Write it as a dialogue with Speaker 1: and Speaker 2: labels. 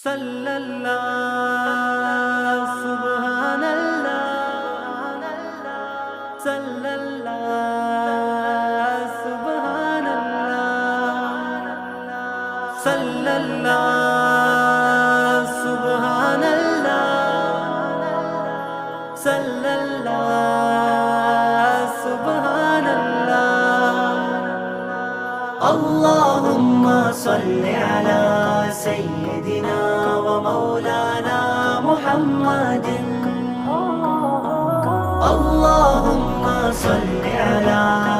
Speaker 1: صلی اللہ سبحان اللہ صلی اللہ سبحان اللہ صلی اللہ سبحان اللہ صلی اللہ سبحان اللہ اللہم صل علی سیدنا ومولانا محمد اللهم صل على